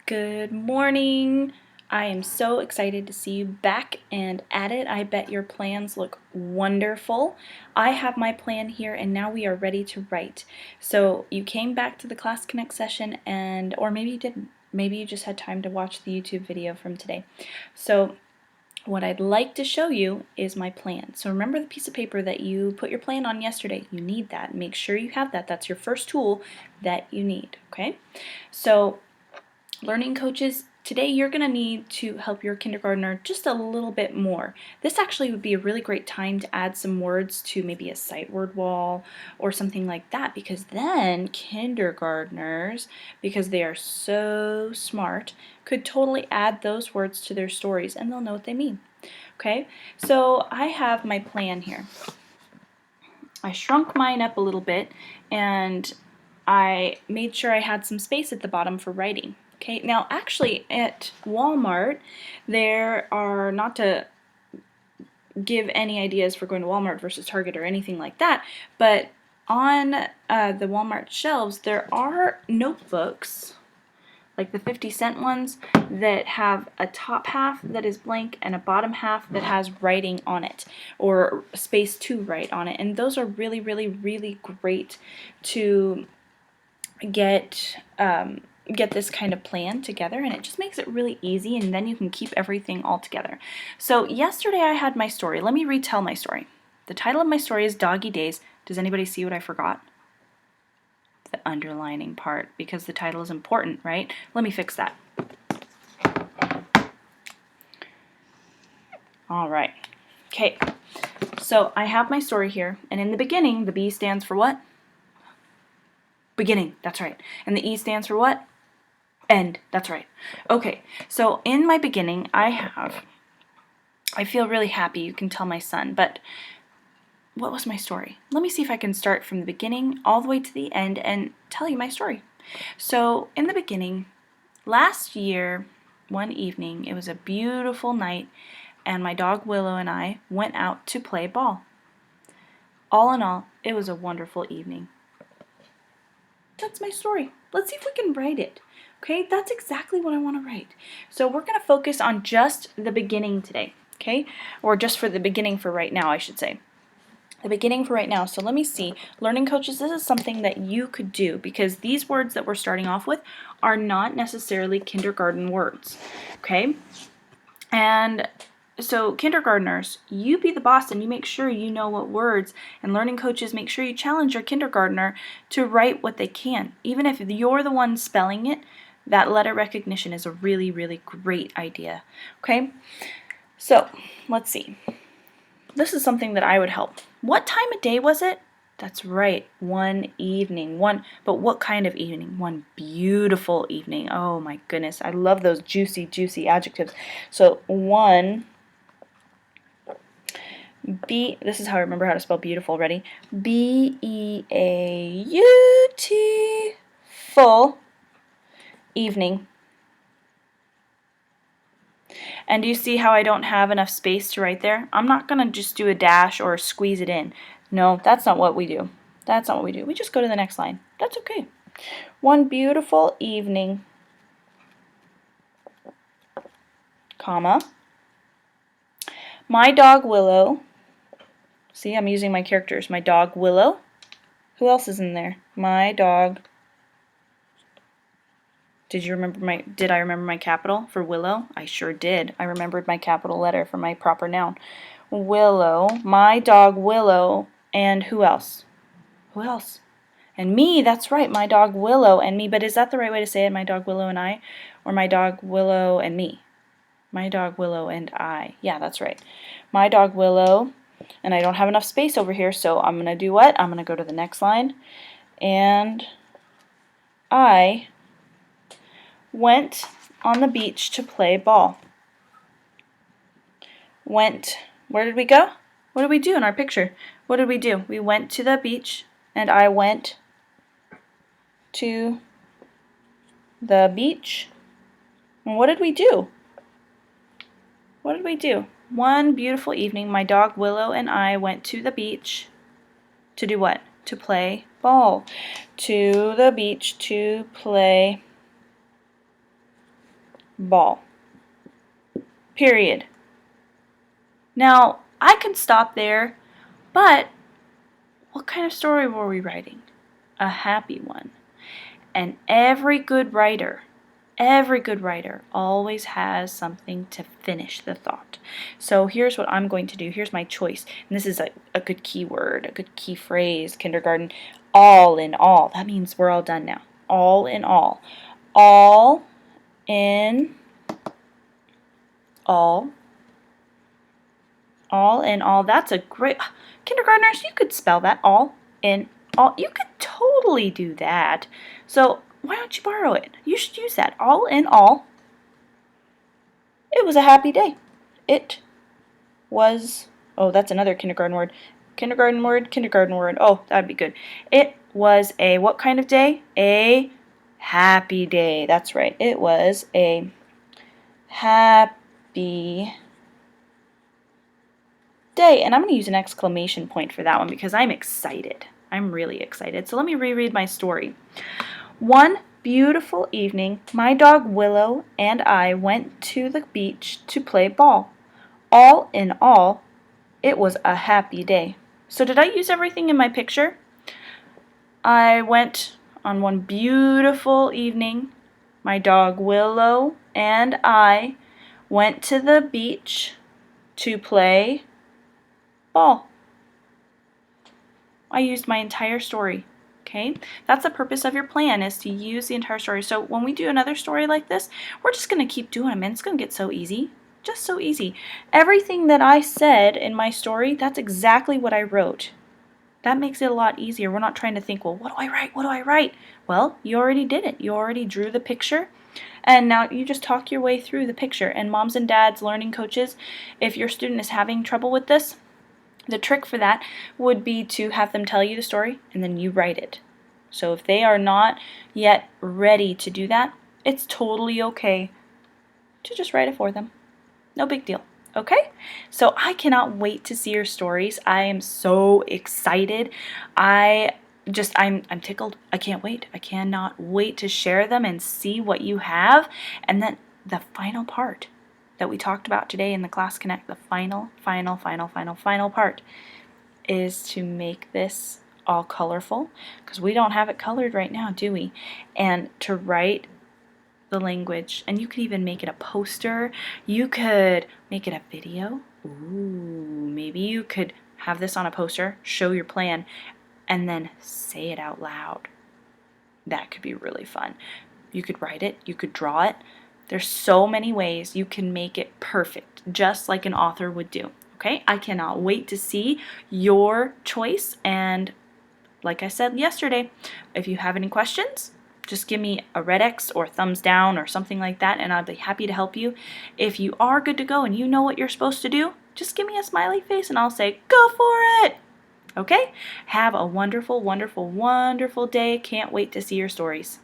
Good morning. I am so excited to see you back and at it. I bet your plans look wonderful. I have my plan here and now we are ready to write. So you came back to the Class Connect session or maybe you didn't. Maybe you just had time to watch the YouTube video from today. So what I'd like to show you is my plan. So remember the piece of paper that you put your plan on yesterday. You need that. Make sure you have that. That's your first tool that you need, okay? So learning coaches, today you're going to need to help your kindergartner just a little bit more. This actually would be a really great time to add some words to maybe a sight word wall or something like that, because then kindergartners, because they are so smart, could totally add those words to their stories and they'll know what they mean. Okay, so I have my plan here. I shrunk mine up a little bit and I made sure I had some space at the bottom for writing. Okay, now actually at Walmart, there are, not to give any ideas for going to Walmart versus Target or anything like that, but on the Walmart shelves there are notebooks, like the 50-cent ones, that have a top half that is blank and a bottom half that has writing on it, or space to write on it. And those are really, really, really great to get this kind of plan together, and it just makes it really easy, and then you can keep everything all together. So yesterday I had my story. Let me retell my story. The title of my story is Doggy Days. Does anybody see what I forgot? The underlining part, because the title is important, right? Let me fix that. All right. Okay. So I have my story here, and in the beginning, the B stands for what? Beginning. That's right. And the E stands for what? End. That's right. Okay. So in my beginning, I feel really happy. You can tell my son, but what was my story? Let me see if I can start from the beginning all the way to the end and tell you my story. So in the beginning, last year, one evening, it was a beautiful night, and my dog Willow and I went out to play ball. All in all, it was a wonderful evening. That's my story. Let's see if we can write it. Okay, that's exactly what I want to write. So we're going to focus on just the beginning today, okay? Or just for the beginning for right now, I should say. The beginning for right now. So let me see. Learning coaches, this is something that you could do, because these words that we're starting off with are not necessarily kindergarten words, okay? And so kindergartners, you be the boss and you make sure you know what words, and learning coaches, make sure you challenge your kindergartner to write what they can. Even if you're the one spelling it, that letter recognition is a really, really great idea. Okay? So, let's see. This is something that I would help. What time of day was it? That's right, one evening. But what kind of evening? One beautiful evening. Oh my goodness, I love those juicy, juicy adjectives. So this is how I remember how to spell beautiful. Ready? B-E-A-U-T, full evening. And do you see how I don't have enough space to write there? I'm not going to just do a dash or squeeze it in. No, that's not what we do. That's not what we do. We just go to the next line. That's okay. One beautiful evening, comma, my dog Willow. See, I'm using my characters. My dog Willow. Who else is in there? My dog. Did I remember my capital for Willow? I sure did. I remembered my capital letter for my proper noun. Willow, my dog Willow, and who else? Who else? And me, that's right, my dog Willow and me. But is that the right way to say it, my dog Willow and I? Or my dog Willow and me? My dog Willow and I. Yeah, that's right. My dog Willow, and I don't have enough space over here, so I'm going to do what? I'm going to go to the next line. And I went on the beach to play ball. Where did we go? What did we do in our picture? What did we do? We went to the beach, and I went to the beach. And what did we do? What did we do? One beautiful evening, my dog Willow and I went to the beach to do what? To play ball. To the beach to play ball. Period. Now, I could stop there, but what kind of story were we writing? A happy one. And every good writer always has something to finish the thought. So here's what I'm going to do. Here's my choice. And this is a good key word, a good key phrase, kindergarten. All in all. That means we're all done now. All in all. All in all. All in all. That's a great... Kindergartners, you could spell that. All in all. You could totally do that. So why don't you borrow it? You should use that. All in all, it was a happy day. It was... Oh, that's another kindergarten word. Kindergarten word. Oh, that'd be good. It was a what kind of day? A happy day. That's right. It was a happy day. And I'm going to use an exclamation point for that one because I'm excited. I'm really excited. So let me reread my story. One beautiful evening, my dog Willow and I went to the beach to play ball. All in all, it was a happy day. So did I use everything in my picture? I went on one beautiful evening. My dog Willow and I went to the beach to play ball. I used my entire story. Okay, that's the purpose of your plan, is to use the entire story. So when we do another story like this, we're just going to keep doing them, and it's going to get so easy. Just so easy. Everything that I said in my story, that's exactly what I wrote. That makes it a lot easier. We're not trying to think, well, what do I write? What do I write? Well, you already did it. You already drew the picture, and now you just talk your way through the picture. And moms and dads, learning coaches, if your student is having trouble with this, the trick for that would be to have them tell you the story and then you write it. So if they are not yet ready to do that, it's totally okay to just write it for them. No big deal. Okay? So I cannot wait to see your stories. I am so excited. I'm tickled. I can't wait. I cannot wait to share them and see what you have. And then the final part that we talked about today in the Class Connect, the final part is to make this all colorful, because we don't have it colored right now, do we? And to write the language, and you could even make it a poster. You could make it a video. Ooh, maybe you could have this on a poster, show your plan, and then say it out loud. That could be really fun. You could write it, you could draw it. There's so many ways you can make it perfect, just like an author would do. Okay, I cannot wait to see your choice. And like I said yesterday, if you have any questions, just give me a red X or thumbs down or something like that, and I'll be happy to help you. If you are good to go and you know what you're supposed to do, just give me a smiley face and I'll say, go for it. Okay? Have a wonderful, wonderful, wonderful day. Can't wait to see your stories.